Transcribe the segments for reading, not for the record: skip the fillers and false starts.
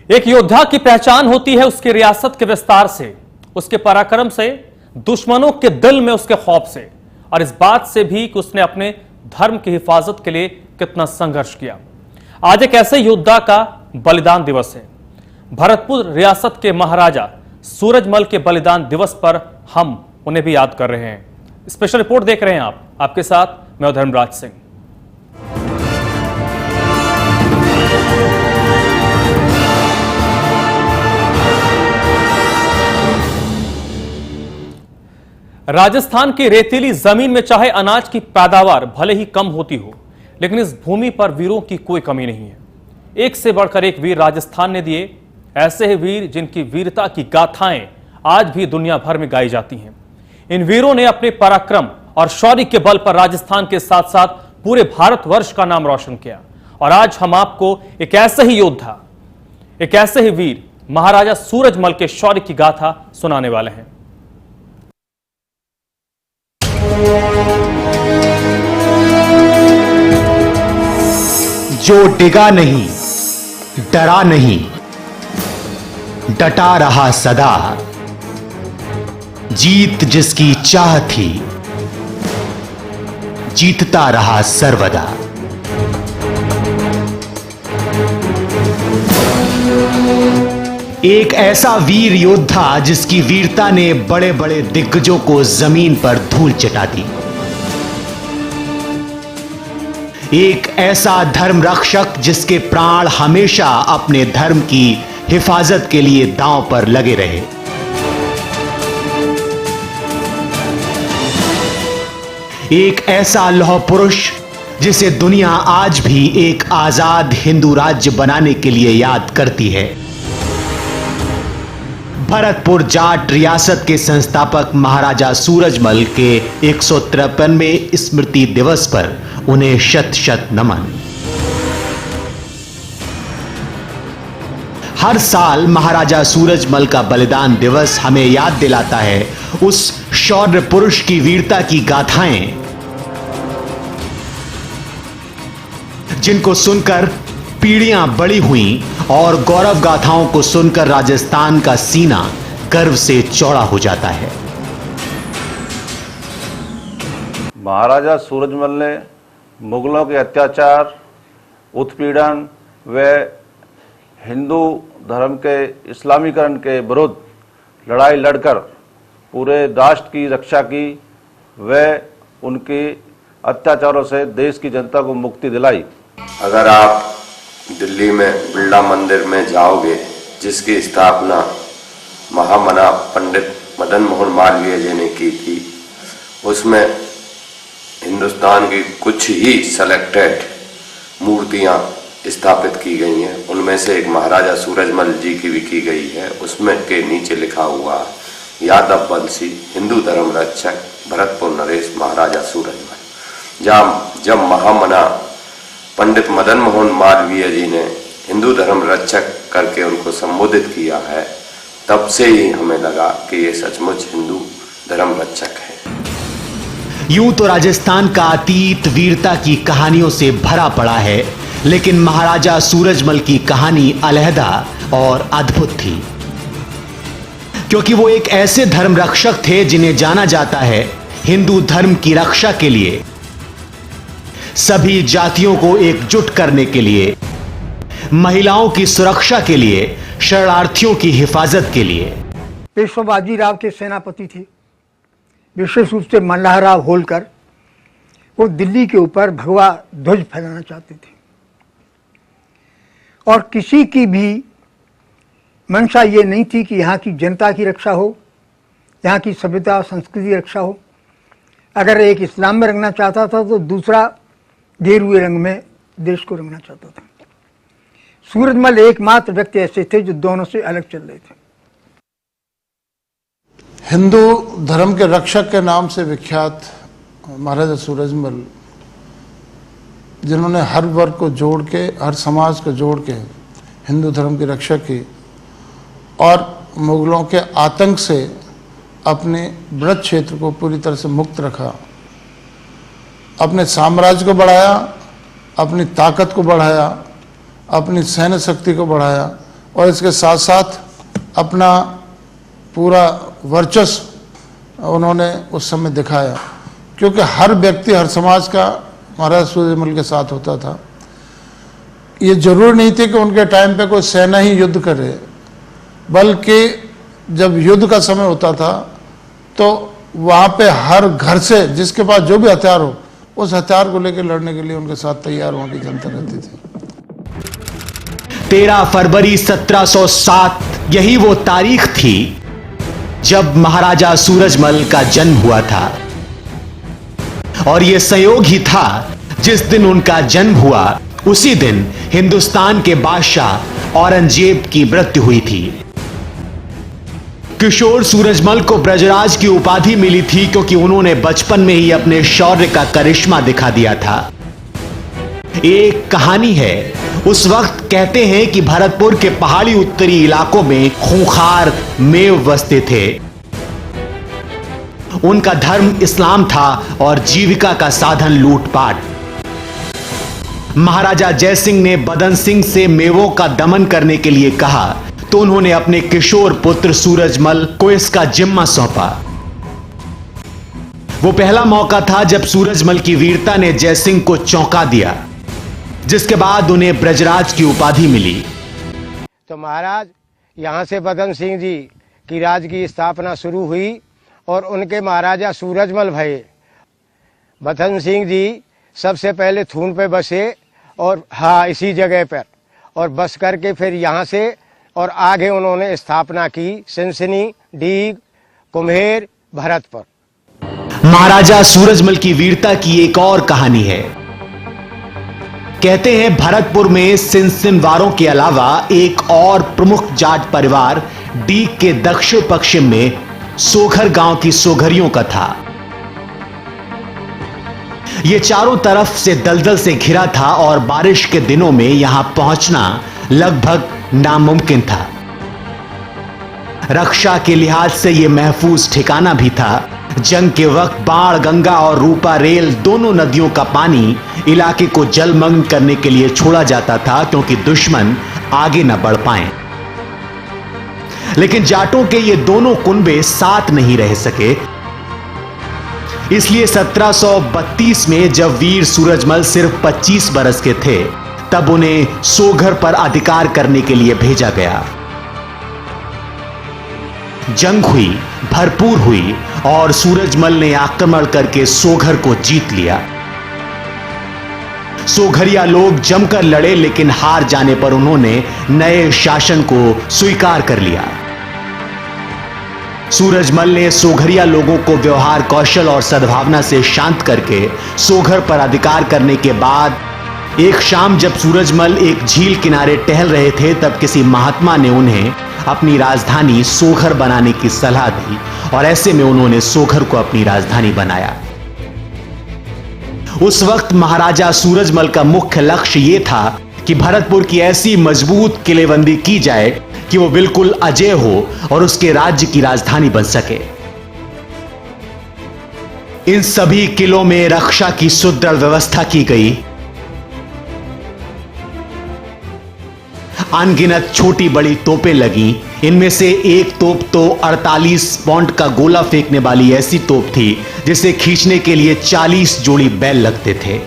एक योद्धा की पहचान होती है उसकी रियासत के विस्तार से, उसके पराक्रम से, दुश्मनों के दिल में उसके खौफ से, और इस बात से भी कि उसने अपने धर्म की हिफाजत के लिए कितना संघर्ष किया। आज एक ऐसे योद्धा का बलिदान दिवस है। भरतपुर रियासत के महाराजा सूरजमल के बलिदान दिवस पर हम उन्हें भी याद कर रहे हैं। स्पेशल रिपोर्ट देख रहे हैं आपके साथ मैं धर्मराज सिंह। राजस्थान की रेतीली जमीन में चाहे अनाज की पैदावार भले ही कम होती हो, लेकिन इस भूमि पर वीरों की कोई कमी नहीं है। एक से बढ़कर एक वीर राजस्थान ने दिए, ऐसे ही वीर जिनकी वीरता की गाथाएं आज भी दुनिया भर में गाई जाती हैं। इन वीरों ने अपने पराक्रम और शौर्य के बल पर राजस्थान के साथ साथ पूरे भारतवर्ष का नाम रोशन किया। और आज हम आपको एक ऐसे ही योद्धा, एक ऐसे ही वीर महाराजा सूरजमल के शौर्य की गाथा सुनाने वाले हैं। जो डिगा नहीं, डरा नहीं, डटा रहा सदा, जीत जिसकी चाह थी, जीतता रहा सर्वदा। एक ऐसा वीर योद्धा जिसकी वीरता ने बड़े बड़े दिग्गजों को जमीन पर धूल चटा दी। एक ऐसा धर्म रक्षक जिसके प्राण हमेशा अपने धर्म की हिफाजत के लिए दांव पर लगे रहे। एक ऐसा लौह पुरुष जिसे दुनिया आज भी एक आजाद हिंदू राज्य बनाने के लिए याद करती है। भरतपुर जाट रियासत के संस्थापक महाराजा सूरजमल के 153वें स्मृति दिवस पर उन्हें शत शत नमन। हर साल महाराजा सूरजमल का बलिदान दिवस हमें याद दिलाता है उस शौर्य पुरुष की वीरता की गाथाएं, जिनको सुनकर पीढ़ियां बड़ी हुई और गौरव गाथाओं को सुनकर राजस्थान का सीना गर्व से चौड़ा हो जाता है। महाराजा सूरजमल ने मुगलों के अत्याचार, उत्पीड़न व हिंदू धर्म के इस्लामीकरण के विरुद्ध लड़ाई लड़कर पूरे राष्ट्र की रक्षा की व उनके अत्याचारों से देश की जनता को मुक्ति दिलाई। अगर आप दिल्ली में बिरला मंदिर में जाओगे, जिसकी स्थापना महामना पंडित मदन मोहन मालवीय जी ने की थी, उसमें हिंदुस्तान की कुछ ही सेलेक्टेड मूर्तियां स्थापित की गई हैं। उनमें से एक महाराजा सूरजमल जी की भी की गई है। उसमें के नीचे लिखा हुआ यादव वंशी हिंदू धर्म रक्षक भरतपुर नरेश महाराजा सूरजमल। जब महामना पंडित मदन मोहन मालवीय जी ने हिंदू धर्म रक्षक करके उनको संबोधित किया है, तब से ही हमें लगा कि ये सचमुच हिंदू धर्म रक्षक है। यूं तो राजस्थान का अतीत वीरता की कहानियों से भरा पड़ा है, लेकिन महाराजा सूरजमल की कहानी अलहदा और अद्भुत थी, क्योंकि वो एक ऐसे धर्म रक्षक थे जिन्हें जाना जाता है हिंदू धर्म की रक्षा के लिए, सभी जातियों को एकजुट करने के लिए, महिलाओं की सुरक्षा के लिए, शरणार्थियों की हिफाजत के लिए। पेशवा बाजीराव के सेनापति थे, विशेष रूप से मल्हारराव होलकर। वो दिल्ली के ऊपर भगवा ध्वज फहराना चाहते थे और किसी की भी मंशा ये नहीं थी कि यहाँ की जनता की रक्षा हो, यहाँ की सभ्यता संस्कृति की रक्षा हो। अगर एक इस्लाम में रंगना चाहता था तो दूसरा गेरुए रंग में देश को रंगना चाहता था। सूरजमल एकमात्र व्यक्ति ऐसे थे जो दोनों से अलग चल रहे थे। हिंदू धर्म के रक्षक के नाम से विख्यात महाराजा सूरजमल, जिन्होंने हर वर्ग को जोड़ के, हर समाज को जोड़ के हिंदू धर्म की रक्षा की और मुगलों के आतंक से अपने ब्रज क्षेत्र को पूरी तरह से मुक्त रखा, अपने साम्राज्य को बढ़ाया, अपनी ताकत को बढ़ाया, अपनी सैन्य शक्ति को बढ़ाया और इसके साथ साथ अपना पूरा वर्चस्व उन्होंने उस समय दिखाया, क्योंकि हर व्यक्ति, हर समाज का महाराजा सूरजमल के साथ होता था। ये जरूर नहीं थी कि उनके टाइम पे कोई सेना ही युद्ध करे, बल्कि जब युद्ध का समय होता था तो वहाँ पे हर घर से जिसके पास जो भी हथियार हो, उस हथियार को लेकर लड़ने के लिए उनके साथ तैयार वहाँ की जनता रहती थी। 13 फरवरी 1707 यही वो तारीख थी जब महाराजा सूरजमल का जन्म हुआ था, और यह संयोग ही था जिस दिन उनका जन्म हुआ उसी दिन हिंदुस्तान के बादशाह औरंगजेब की मृत्यु हुई थी। किशोर सूरजमल को ब्रजराज की उपाधि मिली थी क्योंकि उन्होंने बचपन में ही अपने शौर्य का करिश्मा दिखा दिया था। एक कहानी है, उस वक्त कहते हैं कि भरतपुर के पहाड़ी उत्तरी इलाकों में खूंखार मेव बसते थे। उनका धर्म इस्लाम था और जीविका का साधन लूटपाट। महाराजा जयसिंह ने बदन सिंह से मेवों का दमन करने के लिए कहा तो उन्होंने अपने किशोर पुत्र सूरजमल को इसका जिम्मा सौंपा। वो पहला मौका था जब सूरजमल की वीरता ने जयसिंह को चौंका दिया, जिसके बाद उन्हें ब्रजराज की उपाधि मिली। तो महाराज यहाँ से बदन सिंह जी की राज की स्थापना शुरू हुई और उनके महाराजा सूरजमल भये। बदन सिंह जी सबसे पहले थून पे बसे और हाँ इसी जगह पर, और बस करके फिर यहाँ से और आगे उन्होंने स्थापना की सिनसिनी, डीग, कुम्हेर, भरतपुर। महाराजा सूरजमल की वीरता की एक और कहानी है। कहते हैं भरतपुर में सिनसिनवारों के अलावा एक और प्रमुख जाट परिवार डीग के दक्षिण पश्चिम में सोघर गांव की सोघरियों का था। यह चारों तरफ से दलदल से घिरा था और बारिश के दिनों में यहां पहुंचना लगभग नामुमकिन था। रक्षा के लिहाज से यह महफूज ठिकाना भी था। जंग के वक्त बाण गंगा और रूपा रेल दोनों नदियों का पानी इलाके को जलमग्न करने के लिए छोड़ा जाता था क्योंकि दुश्मन आगे न बढ़ पाए। लेकिन जाटों के ये दोनों कुनबे साथ नहीं रह सके, इसलिए 1732 में जब वीर सूरजमल सिर्फ 25 बरस के थे तब उन्हें सोघर पर अधिकार करने के लिए भेजा गया। जंग हुई, भरपूर हुई और सूरजमल ने आक्रमण करके सोघर को जीत लिया। सोघरिया लोग जमकर लड़े, लेकिन हार जाने पर उन्होंने नए शासन को स्वीकार कर लिया। सूरजमल ने सोघरिया लोगों को व्यवहार कौशल और सद्भावना से शांत करके सोघर पर अधिकार करने के बाद एक शाम जब सूरजमल एक झील किनारे टहल रहे थे तब किसी महात्मा ने उन्हें अपनी राजधानी सोघर बनाने की सलाह दी और ऐसे में उन्होंने सोघर को अपनी राजधानी बनाया। उस वक्त महाराजा सूरजमल का मुख्य लक्ष्य यह था कि भरतपुर की ऐसी मजबूत किलेबंदी की जाए कि वो बिल्कुल अजेय हो और उसके राज्य की राजधानी बन सके। इन सभी किलों में रक्षा की सुदृढ़ व्यवस्था की गई। अनगिनत छोटी बड़ी तोपें लगी। इनमें से एक तोप तो 48 पाउंड का गोला फेंकने वाली ऐसी तोप थी जिसे खींचने के लिए 40 जोड़ी बैल लगते थे।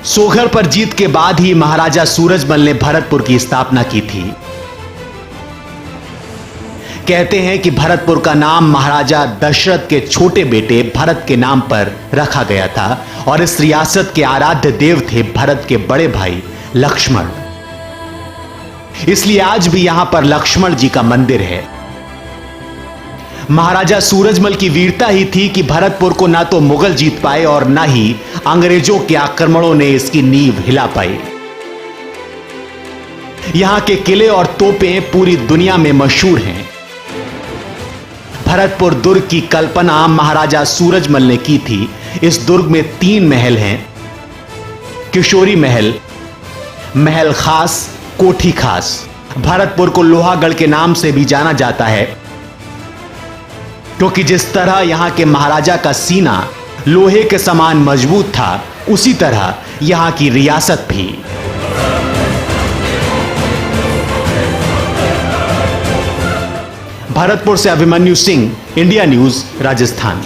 सोघर पर जीत के बाद ही महाराजा सूरजमल ने भरतपुर की स्थापना की थी। कहते हैं कि भरतपुर का नाम महाराजा दशरथ के छोटे बेटे भरत के नाम पर रखा गया था और इस रियासत के आराध्य देव थे भरत के बड़े भाई लक्ष्मण। इसलिए आज भी यहां पर लक्ष्मण जी का मंदिर है। महाराजा सूरजमल की वीरता ही थी कि भरतपुर को ना तो मुगल जीत पाए और ना ही अंग्रेजों के आक्रमणों ने इसकी नींव हिला पाई। यहां के किले और तोपें पूरी दुनिया में मशहूर हैं। भरतपुर दुर्ग की कल्पना महाराजा सूरजमल ने की थी। इस दुर्ग में 3 महल हैं: किशोरी महल, महल खास, कोठी खास। भरतपुर को लोहागढ़ के नाम से भी जाना जाता है क्योंकि जिस तरह यहां के महाराजा का सीना लोहे के समान मजबूत था, उसी तरह यहां की रियासत भी। भरतपुर से अभिमन्यु सिंह, इंडिया न्यूज, राजस्थान।